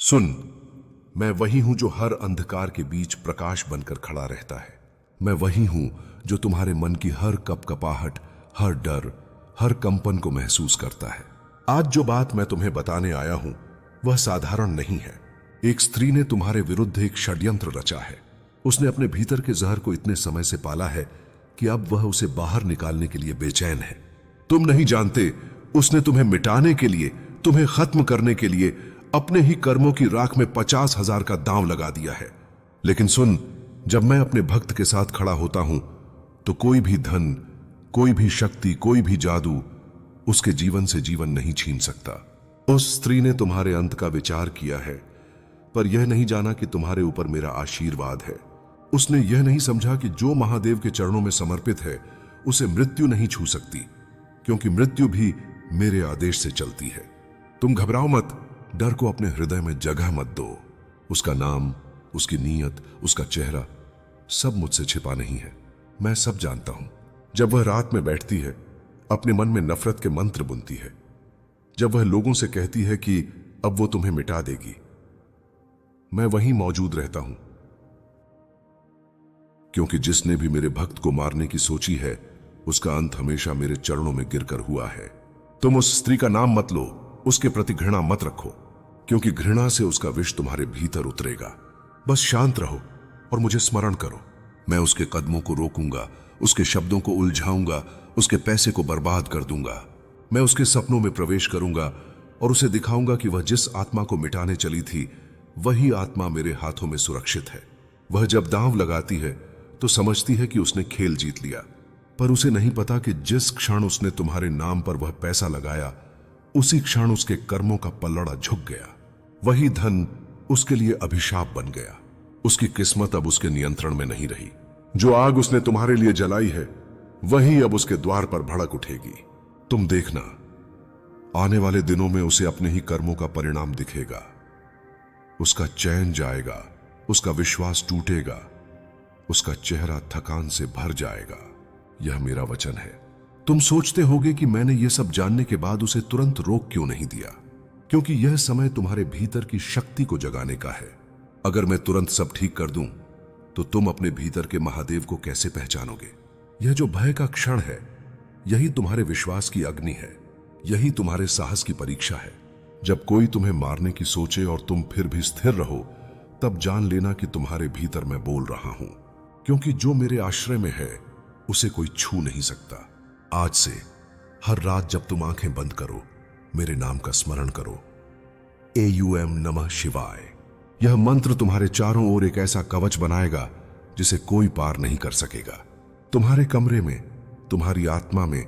सुन, मैं वही हूं जो हर अंधकार के बीच प्रकाश बनकर खड़ा रहता है। मैं वही हूं जो तुम्हारे मन की हर कपकपाहट, हर डर, हर कंपन को महसूस करता है। आज जो बात मैं तुम्हें बताने आया हूं वह साधारण नहीं है। एक स्त्री ने तुम्हारे विरुद्ध एक षड्यंत्र रचा है। उसने अपने भीतर के जहर को इतने समय से पाला है कि अब वह उसे बाहर निकालने के लिए बेचैन है। तुम नहीं जानते, उसने तुम्हें मिटाने के लिए, तुम्हें खत्म करने के लिए अपने ही कर्मों की राख में 50,000 का दांव लगा दिया है। लेकिन सुन, जब मैं अपने भक्त के साथ खड़ा होता हूं तो कोई भी धन, कोई भी शक्ति, कोई भी जादू उसके जीवन से जीवन नहीं छीन सकता। उस स्त्री ने तुम्हारे अंत का विचार किया है, पर यह नहीं जाना कि तुम्हारे ऊपर मेरा आशीर्वाद है। उसने यह नहीं समझा कि जो महादेव के चरणों में समर्पित है उसे मृत्यु नहीं छू सकती, क्योंकि मृत्यु भी मेरे आदेश से चलती है। तुम घबराओ मत, डर को अपने हृदय में जगह मत दो। उसका नाम, उसकी नीयत, उसका चेहरा सब मुझसे छिपा नहीं है। मैं सब जानता हूं। जब वह रात में बैठती है, अपने मन में नफरत के मंत्र बुनती है, जब वह लोगों से कहती है कि अब वो तुम्हें मिटा देगी, मैं वहीं मौजूद रहता हूं, क्योंकि जिसने भी मेरे भक्त को मारने की सोची है उसका अंत हमेशा मेरे चरणों में गिरकर हुआ है। तुम उस स्त्री का नाम मत लो, उसके प्रति घृणा मत रखो, क्योंकि घृणा से उसका विष तुम्हारे भीतर उतरेगा। बस शांत रहो और मुझे स्मरण करो। मैं उसके कदमों को रोकूंगा, उसके शब्दों को उलझाऊंगा, उसके पैसे को बर्बाद कर दूंगा। मैं उसके सपनों में प्रवेश करूंगा और उसे दिखाऊंगा कि वह जिस आत्मा को मिटाने चली थी वही आत्मा मेरे हाथों में सुरक्षित है। वह जब दांव लगाती है तो समझती है कि उसने खेल जीत लिया, पर उसे नहीं पता कि जिस क्षण उसने तुम्हारे नाम पर वह पैसा लगाया, उसी क्षण उसके कर्मों का पल्लड़ा झुक गया। वही धन उसके लिए अभिशाप बन गया। उसकी किस्मत अब उसके नियंत्रण में नहीं रही। जो आग उसने तुम्हारे लिए जलाई है वही अब उसके द्वार पर भड़क उठेगी। तुम देखना, आने वाले दिनों में उसे अपने ही कर्मों का परिणाम दिखेगा। उसका चैन जाएगा, उसका विश्वास टूटेगा, उसका चेहरा थकान से भर जाएगा। यह मेरा वचन है। तुम सोचते होगे कि मैंने यह सब जानने के बाद उसे तुरंत रोक क्यों नहीं दिया, क्योंकि यह समय तुम्हारे भीतर की शक्ति को जगाने का है। अगर मैं तुरंत सब ठीक कर दूं तो तुम अपने भीतर के महादेव को कैसे पहचानोगे? यह जो भय का क्षण है, यही तुम्हारे विश्वास की अग्नि है, यही तुम्हारे साहस की परीक्षा है। जब कोई तुम्हें मारने की सोचे और तुम फिर भी स्थिर रहो, तब जान लेना कि तुम्हारे भीतर मैं बोल रहा हूं, क्योंकि जो मेरे आश्रय में है उसे कोई छू नहीं सकता। आज से हर रात जब तुम आंखें बंद करो, मेरे नाम का स्मरण करो, AUM नमः शिवाय। यह मंत्र तुम्हारे चारों ओर एक ऐसा कवच बनाएगा जिसे कोई पार नहीं कर सकेगा। तुम्हारे कमरे में, तुम्हारी आत्मा में,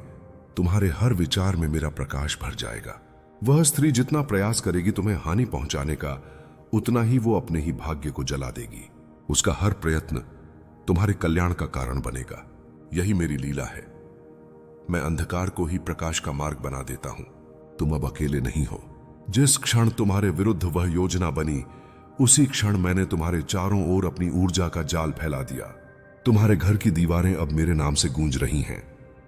तुम्हारे हर विचार में मेरा प्रकाश भर जाएगा। वह स्त्री जितना प्रयास करेगी तुम्हें हानि पहुंचाने का, उतना ही वो अपने ही भाग्य को जला देगी। उसका हर प्रयत्न तुम्हारे कल्याण का कारण बनेगा। यही मेरी लीला है। मैं अंधकार को ही प्रकाश का मार्ग बना देता हूं। तुम अब अकेले नहीं हो। जिस क्षण तुम्हारे विरुद्ध वह योजना बनी, उसी क्षण मैंने तुम्हारे चारों ओर अपनी ऊर्जा का जाल फैला दिया। तुम्हारे घर की दीवारें अब मेरे नाम से गूंज रही हैं।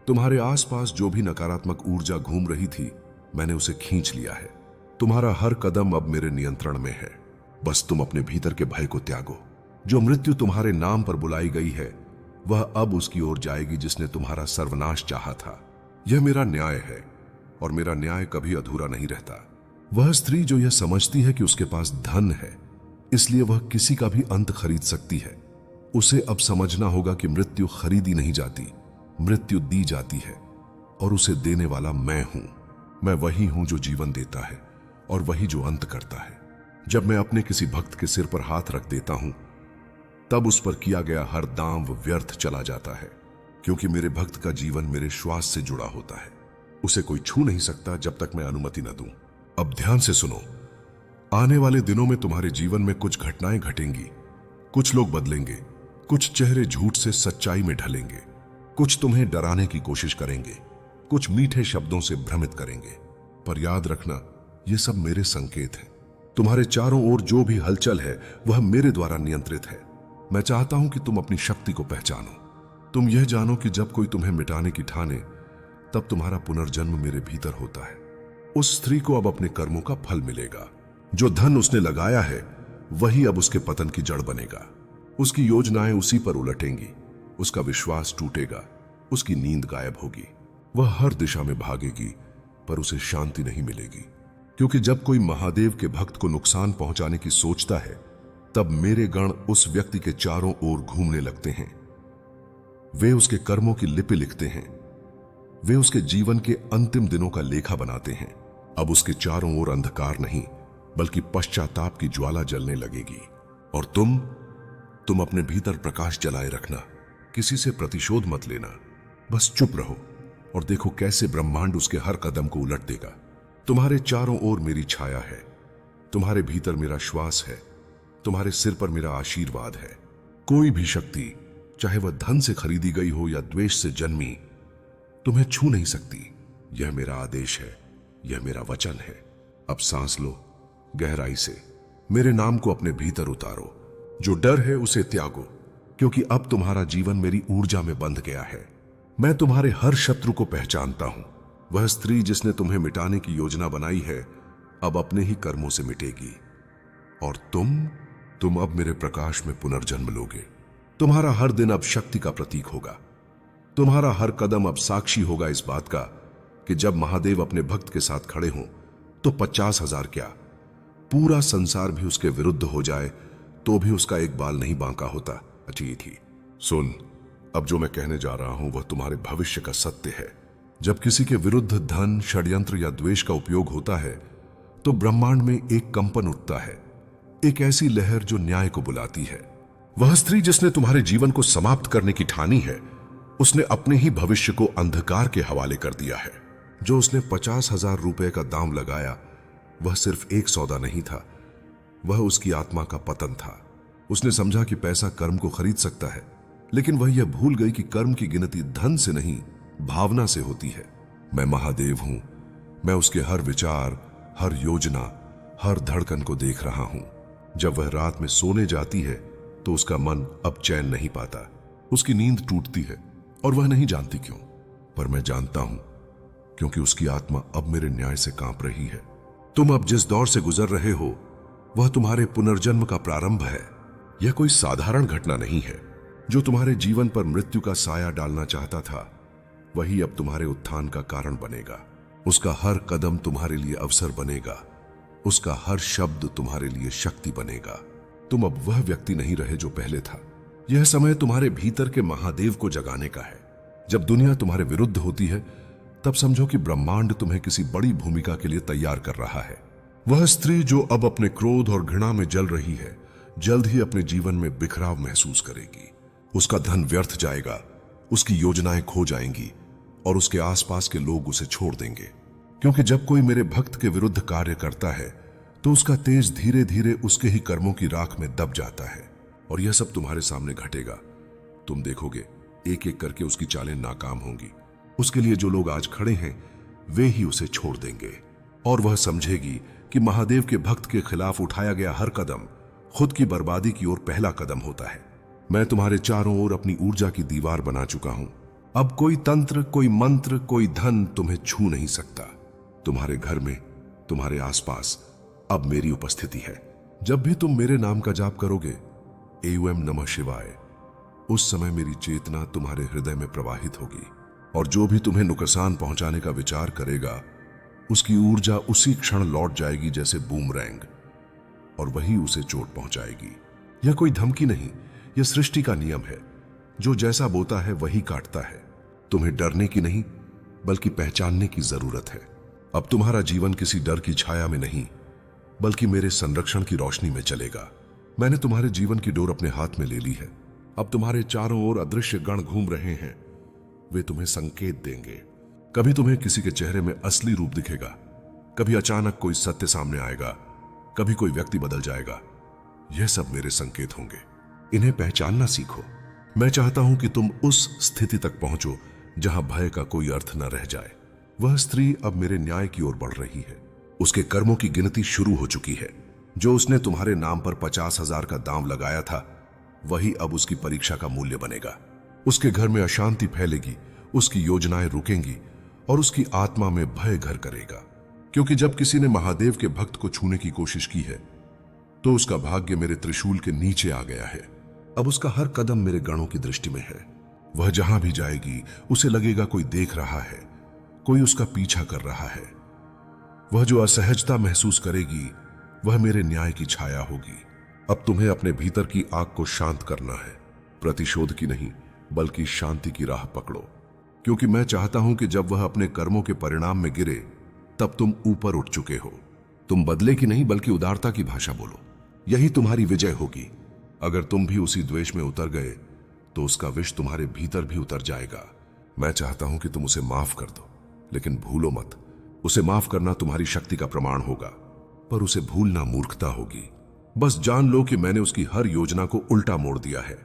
तुम्हारे आसपास जो भी नकारात्मक ऊर्जा घूम रही थी, मैंने उसे खींच लिया है। तुम्हारा हर कदम अब मेरे नियंत्रण में है। बस तुम अपने भीतर के भय को त्यागो। जो मृत्यु तुम्हारे नाम पर बुलाई गई है, वह अब उसकी ओर जाएगी जिसने तुम्हारा सर्वनाश चाहा था। यह मेरा न्याय है और मेरा न्याय कभी अधूरा नहीं रहता। वह स्त्री जो यह समझती है कि उसके पास धन है, इसलिए वह किसी का भी अंत खरीद सकती है, उसे अब समझना होगा कि मृत्यु खरीदी नहीं जाती, मृत्यु दी जाती है, और उसे देने वाला मैं हूं। मैं वही हूं जो जीवन देता है और वही जो अंत करता है। जब मैं अपने किसी भक्त के सिर पर हाथ रख देता हूं, तब उस पर किया गया हर दांव व्यर्थ चला जाता है, क्योंकि मेरे भक्त का जीवन मेरे श्वास से जुड़ा होता है। उसे कोई छू नहीं सकता जब तक मैं अनुमति न दूं। अब ध्यान से सुनो। आने वाले दिनों में तुम्हारे जीवन में कुछ घटनाएं घटेंगी। कुछ लोग बदलेंगे, कुछ चेहरे झूठ से सच्चाई में ढलेंगे, कुछ तुम्हें डराने की कोशिश करेंगे, कुछ मीठे शब्दों से भ्रमित करेंगे। पर याद रखना, ये सब मेरे संकेत हैं। तुम्हारे चारों ओर जो भी हलचल है वह मेरे द्वारा नियंत्रित है। मैं चाहता हूं कि तुम अपनी शक्ति को पहचानो। तुम यह जानो कि जब कोई तुम्हें मिटाने की ठाने, तब तुम्हारा पुनर्जन्म मेरे भीतर होता है। उस स्त्री को अब अपने कर्मों का फल मिलेगा। जो धन उसने लगाया है वही अब उसके पतन की जड़ बनेगा। उसकी योजनाएं उसी पर उलटेंगी, उसका विश्वास टूटेगा, उसकी नींद गायब होगी। वह हर दिशा में भागेगी पर उसे शांति नहीं मिलेगी, क्योंकि जब कोई महादेव के भक्त को नुकसान पहुंचाने की सोचता है तब मेरे गण उस व्यक्ति के चारों ओर घूमने लगते हैं। वे उसके कर्मों की लिपि लिखते हैं, वे उसके जीवन के अंतिम दिनों का लेखा बनाते हैं। अब उसके चारों ओर अंधकार नहीं बल्कि पश्चाताप की ज्वाला जलने लगेगी। और तुम अपने भीतर प्रकाश जलाए रखना, किसी से प्रतिशोध मत लेना, बस चुप रहो और देखो कैसे ब्रह्मांड उसके हर कदम को उलट देगा। तुम्हारे चारों ओर मेरी छाया है, तुम्हारे भीतर मेरा श्वास है, तुम्हारे सिर पर मेरा आशीर्वाद है। कोई भी शक्ति, चाहे वह धन से खरीदी गई हो या द्वेष से जन्मी, तुम्हें छू नहीं सकती। यह मेरा आदेश है, यह मेरा वचन है। अब सांस लो गहराई से, मेरे नाम को अपने भीतर उतारो। जो डर है उसे त्यागो, क्योंकि अब तुम्हारा जीवन मेरी ऊर्जा में बंध गया है। मैं तुम्हारे हर शत्रु को पहचानता हूं। वह स्त्री जिसने तुम्हें मिटाने की योजना बनाई है अब अपने ही कर्मों से मिटेगी। और तुम अब मेरे प्रकाश में पुनर्जन्म लोगे। तुम्हारा हर दिन अब शक्ति का प्रतीक होगा। तुम्हारा हर कदम अब साक्षी होगा इस बात का कि जब महादेव अपने भक्त के साथ खड़े हों तो 50,000 क्या, पूरा संसार भी उसके विरुद्ध हो जाए तो भी उसका एक बाल नहीं बांका होता। थी सुन, अब जो मैं कहने जा रहा हूं वह तुम्हारे भविष्य का सत्य है। जब किसी के विरुद्ध धन, षड्यंत्र या द्वेष का उपयोग होता है तो ब्रह्मांड में एक कंपन उठता है, एक ऐसी लहर जो न्याय को बुलाती है। वह स्त्री जिसने तुम्हारे जीवन को समाप्त करने की ठानी है, उसने अपने ही भविष्य को अंधकार के हवाले कर दिया है। जो उसने 50,000 रुपए का दाम लगाया वह सिर्फ एक सौदा नहीं था, वह उसकी आत्मा का पतन था। उसने समझा कि पैसा कर्म को खरीद सकता है, लेकिन वह यह भूल गई कि कर्म की गिनती धन से नहीं भावना से होती है। मैं महादेव हूं, मैं उसके हर विचार, हर योजना, हर धड़कन को देख रहा हूं। जब वह रात में सोने जाती है तो उसका मन अब चैन नहीं पाता, उसकी नींद टूटती है और वह नहीं जानती क्यों, पर मैं जानता हूं, क्योंकि उसकी आत्मा अब मेरे न्याय से कांप रही है। तुम अब जिस दौर से गुजर रहे हो वह तुम्हारे पुनर्जन्म का प्रारंभ है। यह कोई साधारण घटना नहीं है। जो तुम्हारे जीवन पर मृत्यु का साया डालना चाहता था वही अब तुम्हारे उत्थान का कारण बनेगा। उसका हर कदम तुम्हारे लिए अवसर बनेगा, उसका हर शब्द तुम्हारे लिए शक्ति बनेगा। तुम अब वह व्यक्ति नहीं रहे जो पहले था। यह समय तुम्हारे भीतर के महादेव को जगाने का है। जब दुनिया तुम्हारे विरुद्ध होती है तब समझो कि ब्रह्मांड तुम्हें किसी बड़ी भूमिका के लिए तैयार कर रहा है। वह स्त्री जो अब अपने क्रोध और घृणा में जल रही है जल्द ही अपने जीवन में बिखराव महसूस करेगी। उसका धन व्यर्थ जाएगा, उसकी योजनाएं खो जाएंगी और उसके आसपास के लोग उसे छोड़ देंगे। क्योंकि जब कोई मेरे भक्त के विरुद्ध कार्य करता है तो उसका तेज धीरे धीरे उसके ही कर्मों की राख में दब जाता है। और यह सब तुम्हारे सामने घटेगा। तुम देखोगे एक एक करके उसकी चालें नाकाम होंगी। उसके लिए जो लोग आज खड़े हैं वे ही उसे छोड़ देंगे और वह समझेगी कि महादेव के भक्त के खिलाफ उठाया गया हर कदम खुद की बर्बादी की ओर पहला कदम होता है। मैं तुम्हारे चारों ओर अपनी ऊर्जा की दीवार बना चुका हूं। अब कोई तंत्र, कोई मंत्र, कोई धन तुम्हें छू नहीं सकता। तुम्हारे घर में, तुम्हारे आसपास अब मेरी उपस्थिति है। जब भी तुम मेरे नाम का जाप करोगे, एओम नमः शिवाय, उस समय मेरी चेतना तुम्हारे हृदय में प्रवाहित होगी और जो भी तुम्हें नुकसान पहुंचाने का विचार करेगा उसकी ऊर्जा उसी क्षण लौट जाएगी जैसे बूमरैंग, और वही उसे चोट पहुंचाएगी। यह कोई धमकी नहीं, यह सृष्टि का नियम है। जो जैसा बोता है वही काटता है। तुम्हें डरने की नहीं बल्कि पहचानने की जरूरत है। अब तुम्हारा जीवन किसी डर की छाया में नहीं बल्कि मेरे संरक्षण की रोशनी में चलेगा। मैंने तुम्हारे जीवन की डोर अपने हाथ में ले ली है। अब तुम्हारे चारों ओर अदृश्य गण घूम रहे हैं। वे तुम्हें संकेत देंगे। कभी तुम्हें किसी के चेहरे में असली रूप दिखेगा, कभी अचानक कोई सत्य सामने आएगा, कभी कोई व्यक्ति बदल जाएगा। यह सब मेरे संकेत होंगे। इन्हें पहचानना सीखो। मैं चाहता हूं कि तुम उस स्थिति तक पहुंचो जहां भय का कोई अर्थ न रह जाए। वह स्त्री अब मेरे न्याय की ओर बढ़ रही है। उसके कर्मों की गिनती शुरू हो चुकी है। जो उसने तुम्हारे नाम पर 50,000 का दाम लगाया था वही अब उसकी परीक्षा का मूल्य बनेगा। उसके घर में अशांति फैलेगी, उसकी योजनाएं रुकेंगी और उसकी आत्मा में भय घर करेगा। क्योंकि जब किसी ने महादेव के भक्त को छूने की कोशिश की है तो उसका भाग्य मेरे त्रिशूल के नीचे आ गया है। अब उसका हर कदम मेरे गणों की दृष्टि में है। वह जहां भी जाएगी उसे लगेगा कोई देख रहा है, कोई उसका पीछा कर रहा है। वह जो असहजता महसूस करेगी वह मेरे न्याय की छाया होगी। अब तुम्हें अपने भीतर की आग को शांत करना है, प्रतिशोध की नहीं बल्कि शांति की राह पकड़ो। क्योंकि मैं चाहता हूं कि जब वह अपने कर्मों के परिणाम में गिरे तब तुम ऊपर उठ चुके हो। तुम बदले की नहीं बल्कि उदारता की भाषा बोलो, यही तुम्हारी विजय होगी। अगर तुम भी उसी द्वेष में उतर गए तो उसका विष तुम्हारे भीतर भी उतर जाएगा। मैं चाहता हूं कि तुम उसे माफ कर दो, लेकिन भूलो मत, उसे माफ करना तुम्हारी शक्ति का प्रमाण होगा, पर उसे भूलना मूर्खता होगी। बस जान लो कि मैंने उसकी हर योजना को उल्टा मोड़ दिया है।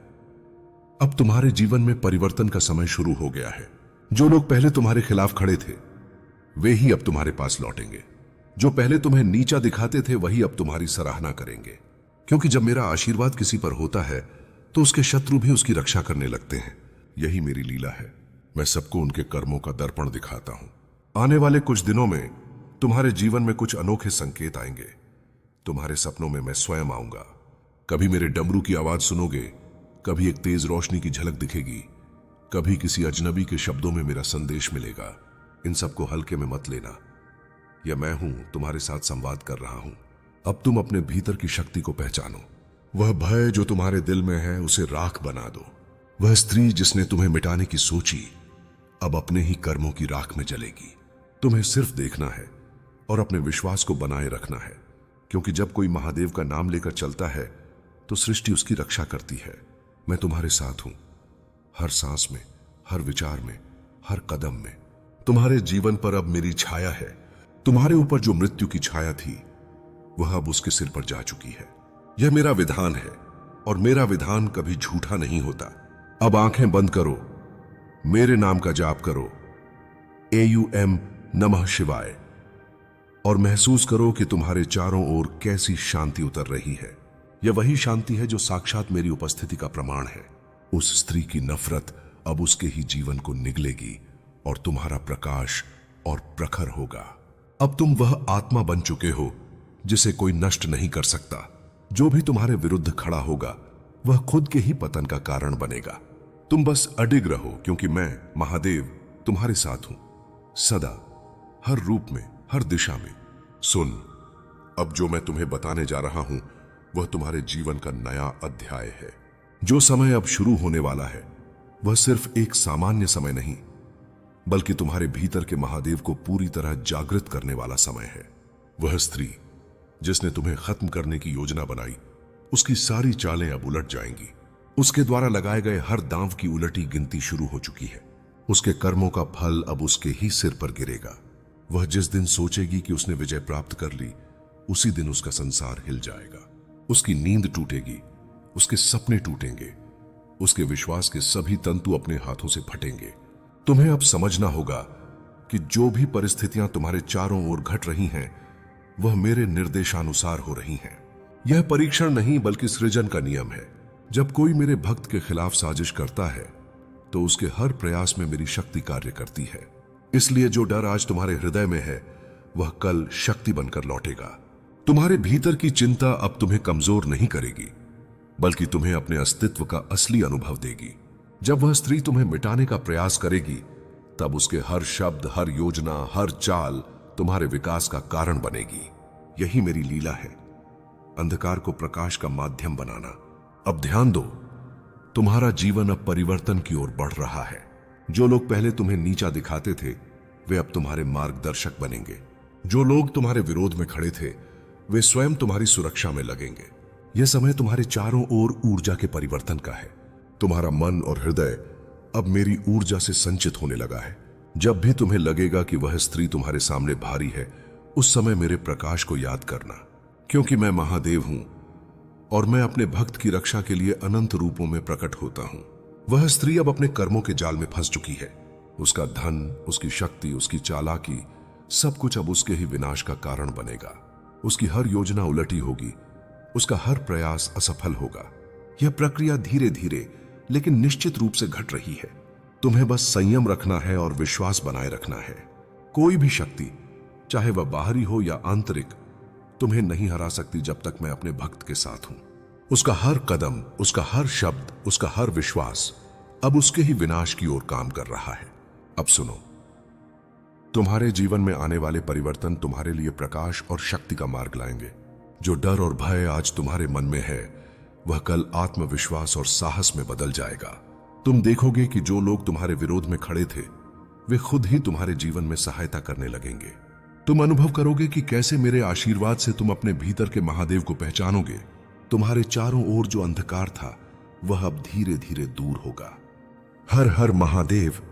अब तुम्हारे जीवन में परिवर्तन का समय शुरू हो गया है। जो लोग पहले तुम्हारे खिलाफ खड़े थे वे ही अब तुम्हारे पास लौटेंगे। जो पहले तुम्हें नीचा दिखाते थे वही अब तुम्हारी सराहना करेंगे। क्योंकि जब मेरा आशीर्वाद किसी पर होता है तो उसके शत्रु भी उसकी रक्षा करने लगते हैं। यही मेरी लीला है। मैं सबको उनके कर्मों का दर्पण दिखाता हूं। आने वाले कुछ दिनों में तुम्हारे जीवन में कुछ अनोखे संकेत आएंगे। तुम्हारे सपनों में मैं स्वयं आऊंगा। कभी मेरे डमरू की आवाज सुनोगे, कभी एक तेज रोशनी की झलक दिखेगी, कभी किसी अजनबी के शब्दों में मेरा संदेश मिलेगा। इन सबको हल्के में मत लेना। यह मैं हूं, तुम्हारे साथ संवाद कर रहा हूं। अब तुम अपने भीतर की शक्ति को पहचानो। वह भय जो तुम्हारे दिल में है उसे राख बना दो। वह स्त्री जिसने तुम्हें मिटाने की सोची अब अपने ही कर्मों की राख में जलेगी। तुम्हें सिर्फ देखना है और अपने विश्वास को बनाए रखना है। क्योंकि जब कोई महादेव का नाम लेकर चलता है तो सृष्टि उसकी रक्षा करती है। मैं तुम्हारे साथ हूं, हर सांस में, हर विचार में, हर कदम में। तुम्हारे जीवन पर अब मेरी छाया है। तुम्हारे ऊपर जो मृत्यु की छाया थी वह अब उसके सिर पर जा चुकी है। यह मेरा विधान है और मेरा विधान कभी झूठा नहीं होता। अब आंखें बंद करो, मेरे नाम का जाप करो, AUM नमः शिवाय, और महसूस करो कि तुम्हारे चारों ओर कैसी शांति उतर रही है। यह वही शांति है जो साक्षात मेरी उपस्थिति का प्रमाण है। उस स्त्री की नफरत अब उसके ही जीवन को निगलेगी और तुम्हारा प्रकाश और प्रखर होगा। अब तुम वह आत्मा बन चुके हो जिसे कोई नष्ट नहीं कर सकता। जो भी तुम्हारे विरुद्ध खड़ा होगा वह खुद के ही पतन का कारण बनेगा। तुम बस अडिग रहो, क्योंकि मैं महादेव तुम्हारे साथ हूं, सदा, हर रूप में, हर दिशा में। सुन, अब जो मैं तुम्हें बताने जा रहा हूं वह तुम्हारे जीवन का नया अध्याय है। जो समय अब शुरू होने वाला है वह सिर्फ एक सामान्य समय नहीं बल्कि तुम्हारे भीतर के महादेव को पूरी तरह जागृत करने वाला समय है। वह स्त्री जिसने तुम्हें खत्म करने की योजना बनाई, उसकी सारी चालें अब उलट जाएंगी। उसके द्वारा लगाए गए हर दांव की उलटी गिनती शुरू हो चुकी है। उसके कर्मों का फल अब उसके ही सिर पर गिरेगा। वह जिस दिन सोचेगी कि उसने विजय प्राप्त कर ली, उसी दिन उसका संसार हिल जाएगा। उसकी नींद टूटेगी, उसके सपने टूटेंगे, उसके विश्वास के सभी तंतु अपने हाथों से फटेंगे। तुम्हें अब समझना होगा कि जो भी परिस्थितियां तुम्हारे चारों ओर घट रही हैं वह मेरे निर्देशानुसार हो रही हैं। यह परीक्षण नहीं बल्कि सृजन का नियम है। जब कोई मेरे भक्त के खिलाफ साजिश करता है तो उसके हर प्रयास में मेरी शक्ति कार्य करती है। इसलिए जो डर आज तुम्हारे हृदय में है वह कल शक्ति बनकर लौटेगा। तुम्हारे भीतर की चिंता अब तुम्हें कमजोर नहीं करेगी बल्कि तुम्हें अपने अस्तित्व का असली अनुभव देगी। जब वह स्त्री तुम्हें मिटाने का प्रयास करेगी तब उसके हर शब्द, हर योजना, हर चाल तुम्हारे विकास का कारण बनेगी। यही मेरी लीला है, अंधकार को प्रकाश का माध्यम बनाना। अब ध्यान दो, तुम्हारा जीवन अब परिवर्तन की ओर बढ़ रहा है। जो लोग पहले तुम्हें नीचा दिखाते थे वे अब तुम्हारे मार्गदर्शक बनेंगे। जो लोग तुम्हारे विरोध में खड़े थे वे स्वयं तुम्हारी सुरक्षा में लगेंगे। यह समय तुम्हारे चारों ओर ऊर्जा के परिवर्तन का है। तुम्हारा मन और हृदय अब मेरी ऊर्जा से संचित होने लगा है। जब भी तुम्हें लगेगा कि वह स्त्री तुम्हारे सामने भारी है, उस समय मेरे प्रकाश को याद करना, क्योंकि मैं महादेव हूं और मैं अपने भक्त की रक्षा के लिए अनंत रूपों में प्रकट होता हूं। वह स्त्री अब अपने कर्मों के जाल में फंस चुकी है। उसका धन, उसकी शक्ति, उसकी चालाकी, सब कुछ अब उसके ही विनाश का कारण बनेगा। उसकी हर योजना उलटी होगी, उसका हर प्रयास असफल होगा। यह प्रक्रिया धीरे धीरे लेकिन निश्चित रूप से घट रही है। तुम्हें बस संयम रखना है और विश्वास बनाए रखना है। कोई भी शक्ति चाहे वह बाहरी हो या आंतरिक, तुम्हें नहीं हरा सकती जब तक मैं अपने भक्त के साथ हूं। उसका हर कदम, उसका हर शब्द, उसका हर विश्वास अब उसके ही विनाश की ओर काम कर रहा है। अब सुनो, तुम्हारे जीवन में आने वाले परिवर्तन तुम्हारे लिए प्रकाश और शक्ति का मार्ग लाएंगे। जो डर और भय आज तुम्हारे मन में है, वह कल आत्मविश्वास और साहस में बदल जाएगा। तुम देखोगे कि जो लोग तुम्हारे विरोध में खड़े थे, वे खुद ही तुम्हारे जीवन में सहायता करने लगेंगे। तुम अनुभव करोगे कि कैसे मेरे आशीर्वाद से तुम अपने भीतर के महादेव को पहचानोगे। तुम्हारे चारों ओर जो अंधकार था, वह अब धीरे धीरे दूर होगा। हर हर महादेव।